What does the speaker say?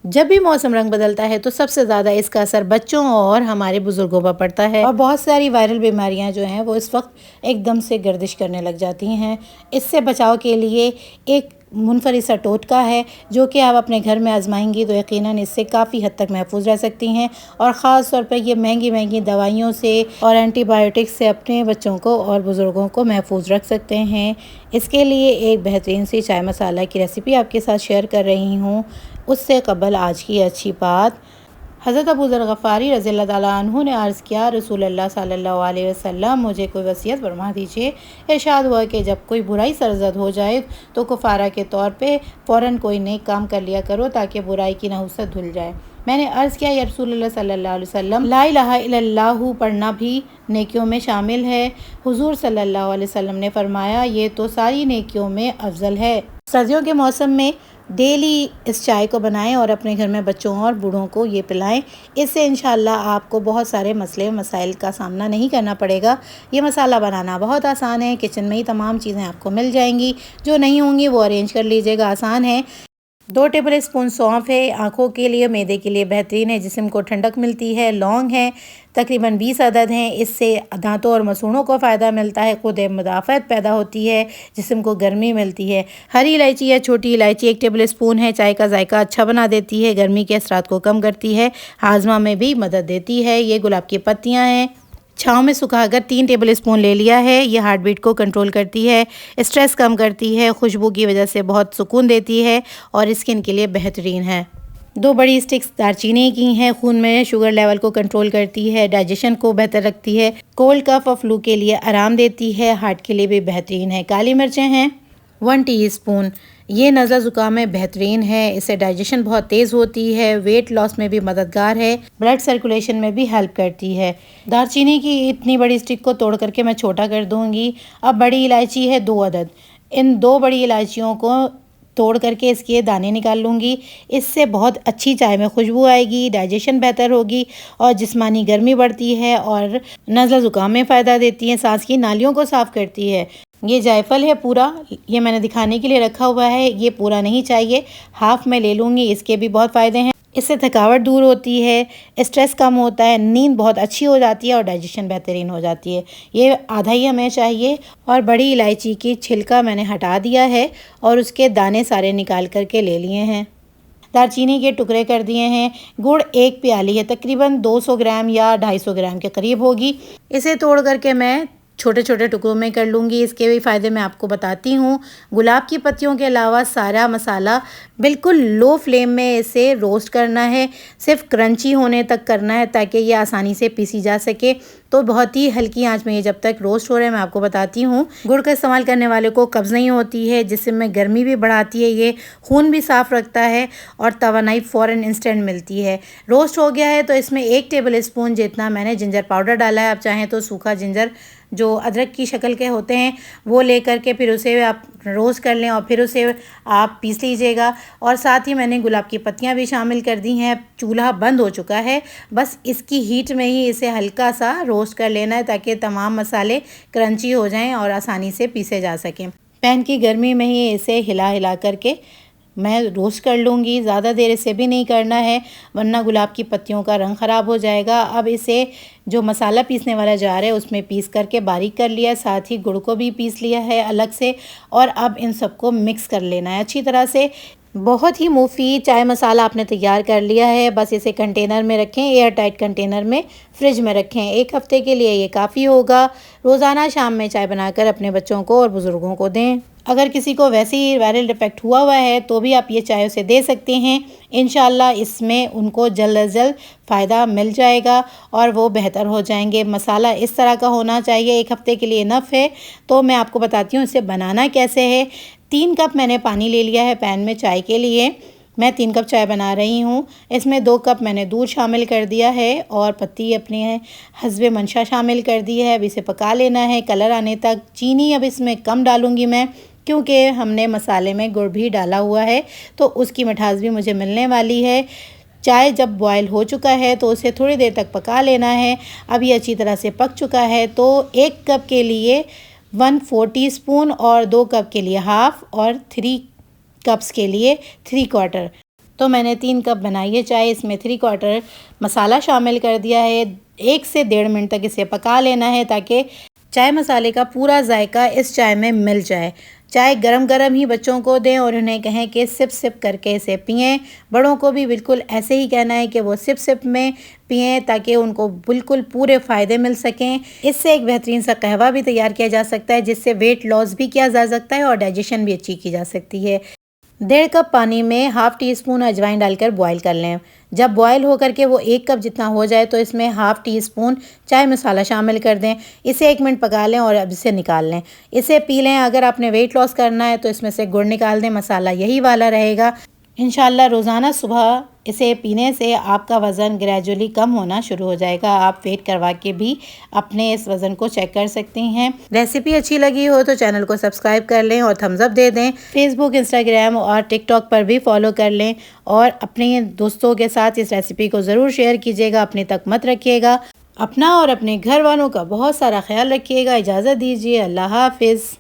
जब भी मौसम रंग बदलता है तो सबसे ज़्यादा इसका असर बच्चों और हमारे बुज़ुर्गों पर पड़ता है और बहुत सारी वायरल बीमारियां जो हैं वो इस वक्त एकदम से गर्दिश करने लग जाती हैं। इससे बचाव के लिए एक मुनफरिद सा टोटका है जो कि आप अपने घर में आजमाएंगी तो यकीनन इससे काफ़ी हद तक महफूज रह सकती हैं और ख़ास तौर पर ये महंगी महंगी दवाइयों से और एंटीबायोटिक्स से अपने बच्चों को और बुज़ुर्गों को महफूज रख सकते हैं। इसके लिए एक बेहतरीन सी चाय मसाला की रेसिपी आपके साथ शेयर कर रही हूँ। उससे कबल आज की अच्छी बात, हज़रत अबू ज़र गफ़ारी रज़ियल्लाहु ताला अन्हु ने अर्ज़ किया, रसूलुल्लाह सल्लल्लाहु अलैहि वसल्लम मुझे कोई वसीयत फरमा दीजिए। इरशाद हुआ कि जब कोई बुराई सरज़द हो जाए तो कुफ़ारा के तौर पे फ़ौरन कोई नेक काम कर लिया करो ताकि बुराई की नहुसत धुल जाए। मैंने अर्ज़ किया, या रसूलुल्लाह सल्लल्लाहु अलैहि वसल्लम, ला इलाहा इल्लल्लाहु पढ़ना भी नेकियों में शामिल है। हुज़ूर सल्लल्लाहु अलैहि वसल्लम ने फरमाया, ये तो सारी नेकियों में अफजल है। सर्दियों के मौसम में डेली इस चाय को बनाएं और अपने घर में बच्चों और बूढ़ों को ये पिलाएं। इससे इंशाल्लाह आपको बहुत सारे मसले मसाइल का सामना नहीं करना पड़ेगा। ये मसाला बनाना बहुत आसान है, किचन में ही तमाम चीज़ें आपको मिल जाएंगी। जो नहीं होंगी वो अरेंज कर लीजिएगा, आसान है। 2 टेबल स्पून सौंफ है, आँखों के लिए मैदे के लिए बेहतरीन है, जिस्म को ठंडक मिलती है। लौंग है तकरीबन 20 अदद हैं, इससे दांतों और मसूड़ों को फ़ायदा मिलता है, खुद मुदाफ़त पैदा होती है, जिस्म को गर्मी मिलती है। हरी इलायची या छोटी इलायची 1 टेबल स्पून है, चाय का जायका अच्छा बना देती है, गर्मी के असरात को कम करती है, हाजमा में भी मदद देती है। ये गुलाब की पत्तियाँ हैं, छाँव में सुखाकर 3 टेबल स्पून ले लिया है। ये हार्ट बीट को कंट्रोल करती है, स्ट्रेस कम करती है, खुशबू की वजह से बहुत सुकून देती है और स्किन के लिए बेहतरीन है। 2 बड़ी स्टिक्स दालचीनी की हैं, खून में शुगर लेवल को कंट्रोल करती है, डाइजेशन को बेहतर रखती है, कोल्ड कफ और फ्लू के लिए आराम देती है, हार्ट के लिए भी बेहतरीन है। काली मिर्चें हैं 1 टीस्पून, ये नज़ला ज़ुकाम में बेहतरीन है, इससे डाइजेशन बहुत तेज़ होती है, वेट लॉस में भी मददगार है, ब्लड सर्कुलेशन में भी हेल्प करती है। दालचीनी की इतनी बड़ी स्टिक को तोड़ करके मैं छोटा कर दूंगी। अब बड़ी इलायची है 2 अदद, इन 2 बड़ी इलायचियों को तोड़ करके इसके दाने निकाल लूँगी। इससे बहुत अच्छी चाय में खुशबू आएगी, डाइजेशन बेहतर होगी और जिस्मानी गर्मी बढ़ती है और नज़ला ज़ुकाम में फ़ायदा देती है, सांस की नालियों को साफ़ करती है। ये जायफल है पूरा, ये मैंने दिखाने के लिए रखा हुआ है, ये पूरा नहीं चाहिए, हाफ़ में ले लूँगी। इसके भी बहुत फ़ायदे हैं, इससे थकावट दूर होती है, स्ट्रेस कम होता है, नींद बहुत अच्छी हो जाती है और डाइजेशन बेहतरीन हो जाती है। ये आधा ही हमें चाहिए। और बड़ी इलायची की छिलका मैंने हटा दिया है और उसके दाने सारे निकाल करके ले लिए हैं। दालचीनी के टुकड़े कर दिए हैं। गुड़ 1 प्याली है, तकरीबन 200 ग्राम या 250 ग्राम के करीब होगी। इसे तोड़ करके मैं छोटे छोटे टुकड़ों में कर लूँगी। इसके भी फ़ायदे मैं आपको बताती हूँ। गुलाब की पत्तियों के अलावा सारा मसाला बिल्कुल लो फ्लेम में इसे रोस्ट करना है, सिर्फ क्रंची होने तक करना है ताकि ये आसानी से पीसी जा सके। तो बहुत ही हल्की आंच में ये जब तक रोस्ट हो रहे हैं मैं आपको बताती हूँ। गुड़ का इस्तेमाल करने वाले को कब्ज़ नहीं होती है, जिसमें गर्मी भी बढ़ाती है, ये खून भी साफ़ रखता है और तवानाई फ़ौरन इंस्टेंट मिलती है। रोस्ट हो गया है तो इसमें 1 टेबल स्पून जितना मैंने जिंजर पाउडर डाला है। आप चाहें तो सूखा जिंजर जो अदरक की शक्ल के होते हैं वो ले करके फिर उसे आप रोस्ट कर लें और फिर उसे आप पीस लीजिएगा। और साथ ही मैंने गुलाब की पत्तियां भी शामिल कर दी हैं। चूल्हा बंद हो चुका है, बस इसकी हीट में ही इसे हल्का सा रोस्ट कर लेना है ताकि तमाम मसाले क्रंची हो जाएं और आसानी से पीसे जा सकें। पैन की गर्मी में ही इसे हिला हिला करके मैं रोस्ट कर लूँगी, ज़्यादा देर इसे भी नहीं करना है वरना गुलाब की पत्तियों का रंग ख़राब हो जाएगा। अब इसे जो मसाला पीसने वाला जार है उसमें पीस करके बारीक कर लिया, साथ ही गुड़ को भी पीस लिया है अलग से और अब इन सबको मिक्स कर लेना है अच्छी तरह से। बहुत ही मुफीद चाय मसाला आपने तैयार कर लिया है। बस इसे कंटेनर में रखें, एयर टाइट कंटेनर में फ्रिज में रखें। 1 हफ़्ते के लिए ये काफ़ी होगा। रोज़ाना शाम में चाय बनाकर अपने बच्चों को और बुज़ुर्गों को दें। अगर किसी को वैसे ही वायरल इफेक्ट हुआ है तो भी आप ये चाय उसे दे सकते हैं। इंशाल्लाह इसमें उनको जल्द अज जल्द फ़ायदा मिल जाएगा और वो बेहतर हो जाएंगे। मसाला इस तरह का होना चाहिए, 1 हफ़्ते के लिए इनफ है। तो मैं आपको बताती हूँ इसे बनाना कैसे है। 3 कप मैंने पानी ले लिया है पैन में चाय के लिए। मैं 3 कप चाय बना रही हूँ। इसमें 2 कप मैंने दूध शामिल कर दिया है और पत्ती अपने हस्बे मंशा शामिल कर दी है। अब इसे पका लेना है कलर आने तक। चीनी अब इसमें कम डालूँगी मैं, क्योंकि हमने मसाले में गुड़ भी डाला हुआ है तो उसकी मिठास भी मुझे मिलने वाली है। चाय जब बॉयल हो चुका है तो उसे थोड़ी देर तक पका लेना है। अब ये अच्छी तरह से पक चुका है तो 1 कप के लिए 1/4 टीस्पून और 2 कप के लिए हाफ़ और 3 कप्स के लिए 3/4 तो मैंने 3 कप बनाई है चाय। इसमें 3/4 मसाला शामिल कर दिया है। 1 से 1.5 मिनट तक इसे पका लेना है ताकि चाय मसाले का पूरा जायका इस चाय में मिल जाए। चाय गरम गरम ही बच्चों को दें और उन्हें कहें कि सिप सिप करके इसे पिएं। बड़ों को भी बिल्कुल ऐसे ही कहना है कि वो सिप सिप में पिएं ताकि उनको बिल्कुल पूरे फ़ायदे मिल सकें। इससे एक बेहतरीन सा कहवा भी तैयार किया जा सकता है जिससे वेट लॉस भी किया जा सकता है और डाइजेशन भी अच्छी की जा सकती है। 1.5 कप पानी में हाफ़ टी स्पून अजवाइन डालकर बॉईल कर लें। जब बॉईल होकर के वो 1 कप जितना हो जाए तो इसमें हाफ़ टी स्पून चाय मसाला शामिल कर दें। इसे 1 मिनट पका लें और अब इसे निकाल लें। इसे पी लें। अगर आपने वेट लॉस करना है तो इसमें से गुड़ निकाल दें। मसाला यही वाला रहेगा। इंशाल्लाह रोज़ाना सुबह इसे पीने से आपका वज़न ग्रेजुअली कम होना शुरू हो जाएगा। आप वेट करवा के भी अपने इस वज़न को चेक कर सकती हैं। रेसिपी अच्छी लगी हो तो चैनल को सब्सक्राइब कर लें और थम्स अप दे दें। फेसबुक, इंस्टाग्राम और टिकटॉक पर भी फॉलो कर लें और अपने दोस्तों के साथ इस रेसिपी को ज़रूर शेयर कीजिएगा। अपने तक मत रखिएगा। अपना और अपने घर वालों का बहुत सारा ख्याल रखिएगा। इजाज़त दीजिए। अल्लाह हाफ़िज़।